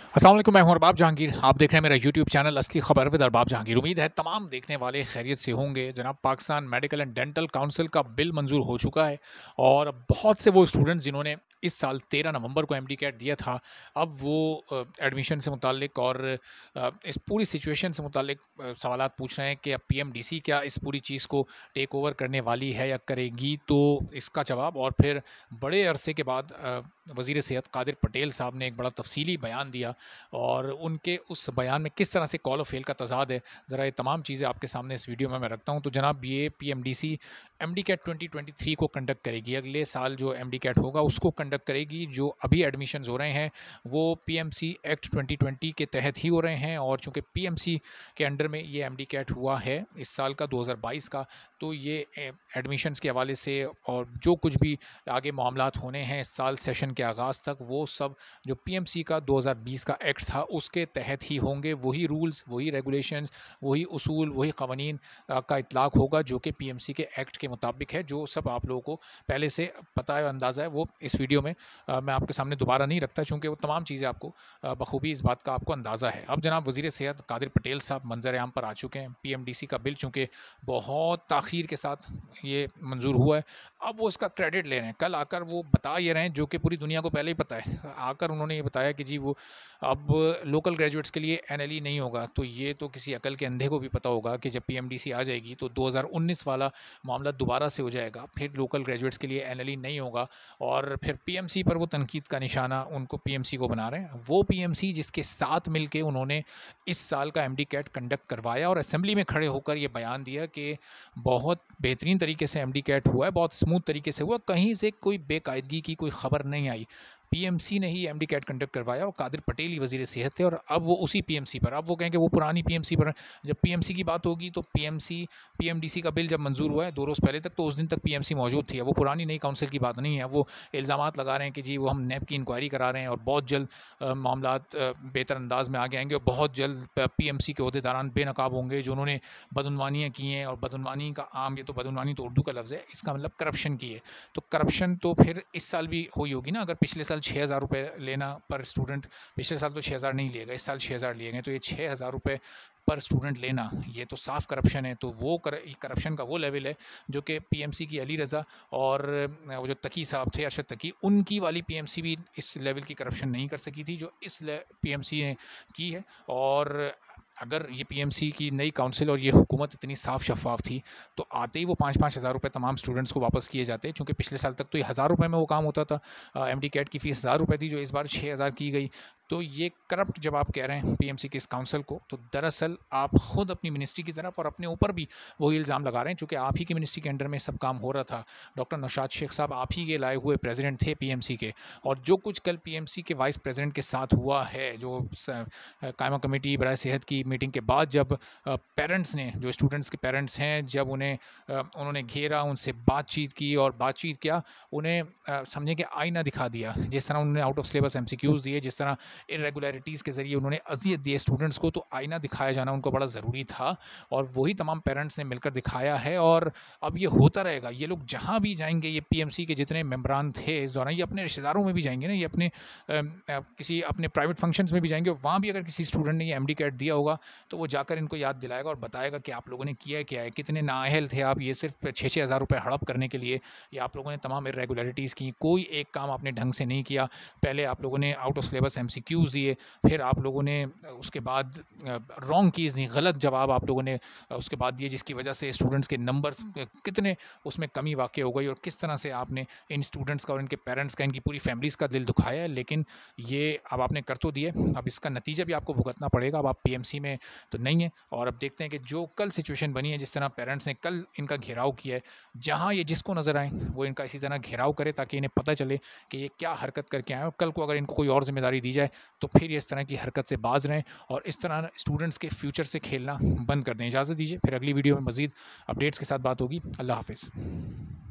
अस्सलाम वालेकुम, मैं हूं अरबाब जहांगीर। आप देख रहे हैं मेरा यूट्यूब चैनल असली खबर विद अरबाब जहांगीर। उम्मीद है तमाम देखने वाले खैरियत से होंगे। जनाब, Pakistan medical and dental council का बिल मंजूर हो चुका है और बहुत से वो स्टूडेंट्स जिन्होंने इस साल 13 नवंबर को एमडी कैट दिया था, अब वो एडमिशन से मुतालिक और इस पूरी सिचुएशन से मुतालिक सवालात पूछ रहे हैं कि अब पीएमडीसी क्या इस पूरी चीज़ को टेक ओवर करने वाली है या करेगी। तो इसका जवाब और फिर बड़े अरसे के बाद वज़ीर सेहत कादिर पटेल साहब ने एक बड़ा तफसीली बयान दिया और उनके उस बयान में किस तरह से कॉल ऑफ फेल का तज़ाद है, ज़रा ये तमाम चीज़ें आपके सामने इस वीडियो में मैं रखता हूँ। तो जनाब, ये पीएमडीसी एमडी कैट 2023 को कंडक्ट करेगी। अगले साल जो एमडी कैट होगा उसको कंडक्ट करेगी। जो अभी एडमिशन्स हो रहे हैं वो पीएमसी एक्ट 2020 के तहत ही हो रहे हैं और चूँकि पीएमसी के अंडर में ये एमडी कैट हुआ है इस साल का 2022 का, तो ये एडमिशन्स के हवाले से और जो कुछ भी आगे मामलात होने हैं इस साल सेशन के आगाज़ तक, वो सब जो पीएमसी का 2020 का एक्ट था उसके तहत ही होंगे। वही रूल्स, वही रेगुलेशंस, वही उसूल, वही क़वानीन का इतलाक़ होगा जो कि पीएमसी के एक्ट के मुताबिक है। जो सब आप लोगों को पहले से पता है, अंदाज़ा है, वो इस वीडियो में मैं आपके सामने दोबारा नहीं रखता, चूँकि वो तमाम चीज़ें आपको बखूबी इस बात का आपको अंदाज़ा है। अब जनाब, वज़ीर सेहत कादिर पटेल साहब मंज़र आम पर आ चुके हैं। पीएमडीसी का बिल चूँकि बहुत ताख़ीर के साथ ये मंजूर हुआ है, अब वो इसका क्रेडिट ले रहे हैं। कल आकर वो बता ये रहे हैं जो कि पूरी दुनिया को पहले ही पता है। आकर उन्होंने ये बताया कि जी वो अब लोकल ग्रेजुएट्स के लिए एनएलई नहीं होगा। तो ये तो किसी अकल के अंधे को भी पता होगा कि जब पीएमडीसी आ जाएगी तो 2019 वाला मामला दोबारा से हो जाएगा। फिर लोकल ग्रेजुएट्स के लिए एनएलई नहीं होगा और फिर पीएमसी पर वो तनकीद का निशाना उनको पीएमसी को बना रहे हैं। वो पीएमसी जिसके साथ मिलके उन्होंने इस साल का एमडी कैट कंडक्ट करवाया और असेंबली में खड़े होकर ये बयान दिया कि बहुत बेहतरीन तरीके से एमडी कैट हुआ है, बहुत स्मूथ तरीके से हुआ, कहीं से कोई बेकायदगी की कोई खबर नहीं आई। पीएमसी ने ही एमडी कैट कंडक्ट करवाया और कादिर पटेल ही वज़ीर सेहत थे और अब वो उसी पीएमसी पर, अब वो कहें कि वो पुरानी पीएमसी पर। जब पीएमसी की बात होगी तो पीएमडीसी का बिल जब मंजूर हुआ है 2 रोज़ पहले तक, तो उस दिन तक पीएमसी मौजूद थी। अब वो पुरानी नई काउंसिल की बात नहीं है। वो इल्ज़ामात लगा रहे हैं कि जी वो हम नैब की इंक्वायरी करा रहे हैं और बहुत जल्द मामलात बेहतर अंदाज में आगे आएंगे और बहुत जल्द पीएमसी के ओहदेदारान बेनकाब होंगे जो उन्होंने बदउनवानियाँ की हैं। और बदउनवानी का आम, ये तो बदउनवानी तो उर्दू का लफ्ज़ है, इसका मतलब करप्शन की है। तो करप्शन तो फिर इस साल भी हुई होगी ना। अगर पिछले साल 6,000 रुपये लेना पर स्टूडेंट, पिछले साल तो 6,000 नहीं लिए गए, इस साल 6,000 लिए गए, तो ये 6,000 रुपये पर स्टूडेंट लेना, ये तो साफ़ करप्शन है। तो वो करप्शन का वो लेवल है जो कि पीएमसी की अली रज़ा और वो जो तकी साहब थे, अरशद तकी, उनकी वाली पीएमसी भी इस लेवल की करप्शन नहीं कर सकी थी जो इस पीएमसी ने की है। और अगर ये पीएमसी की नई काउंसिल और ये हुकूमत इतनी साफ़ शफ़ाफ़ थी तो आते ही वो 5-5 हज़ार रुपये तमाम स्टूडेंट्स को वापस किए जाते, क्योंकि पिछले साल तक तो ये 1,000 रुपये में वो काम होता था। एमडी कैट की फ़ीस 1,000 रुपये थी जो इस बार 6,000 की गई। तो ये करप्ट जब आप कह रहे हैं पीएमसी की इस काउंसिल को, तो दरअसल आप ख़ुद अपनी मिनिस्ट्री की तरफ और अपने ऊपर भी वही इल्ज़ाम लगा रहे हैं, चूँकि आप ही की मिनिस्ट्री के अंडर में सब काम हो रहा था। डॉक्टर नौशाद शेख साहब आप ही के लाए हुए प्रेसिडेंट थे पीएमसी के, और जो कुछ कल पीएमसी के वाइस प्रेसिडेंट के साथ हुआ है, जो कायमा कमेटी बराए सेहत की मीटिंग के बाद जब पेरेंट्स ने, जो स्टूडेंट्स के पेरेंट्स हैं, जब उन्हें उन्होंने घेरा, उनसे बातचीत की और बातचीत क्या, उन्हें समझें कि आईना दिखा दिया। जिस तरह उन्होंने आउट ऑफ सिलेबस एमसीक्यूज़ दिए, जिस तरह इरेगुलरिटीज़ के ज़रिए उन्होंने अज़ियत दी स्टूडेंट्स को, तो आईना दिखाया जाना उनको बड़ा ज़रूरी था और वही तमाम पेरेंट्स ने मिलकर दिखाया है। और अब ये होता रहेगा। ये लोग जहाँ भी जाएंगे, ये पीएमसी के जितने मेंबरान थे इस दौरान, ये अपने रिश्तेदारों में भी जाएंगे ना, ये अपने किसी अपने प्राइवेट फंक्शंस में भी जाएंगे, वहाँ भी अगर किसी स्टूडेंट ने ये एमडी कैट दिया होगा तो वो जाकर इनको याद दिलाएगा और बताएगा कि आप लोगों ने किया क्या है, कितने नाअहल थे आप, ये सिर्फ 6-6 हज़ार रुपये हड़प करने के लिए, या आप लोगों ने तमाम इरेगुलरिटीज़ की, कोई एक काम आपने ढंग से नहीं किया। पहले आप लोगों ने आउट ऑफ सिलेबस एमसीक्यूज़ दिए, फिर आप लोगों ने उसके बाद रॉन्ग कीज़ दी, गलत जवाब आप लोगों ने उसके बाद दिए, जिसकी वजह से स्टूडेंट्स के नंबर्स कितने उसमें कमी वाक़ई हो गई और किस तरह से आपने इन स्टूडेंट्स का और इनके पेरेंट्स का, इनकी पूरी फैमिलीज़ का दिल दुखाया है। लेकिन ये अब आपने कर तो दिए, अब इसका नतीजा भी आपको भुगतना पड़ेगा। अब आप पीएमसी में तो नहीं है और अब देखते हैं कि जो कल सिचुएशन बनी है, जिस तरह पेरेंट्स ने कल इनका घेराव किया है, जहाँ ये जिसको नज़र आए वो इनका इसी तरह घेराव करे ताकि इन्हें पता चले कि ये क्या हरकत करके आए, और कल को अगर इनको कोई और ज़िम्मेदारी दी जाए तो फिर ये इस तरह की हरकत से बाज रहें और इस तरह स्टूडेंट्स के फ्यूचर से खेलना बंद कर दें। इजाज़त दीजिए, फिर अगली वीडियो में मज़ीद अपडेट्स के साथ बात होगी। अल्लाह हाफ़िज़।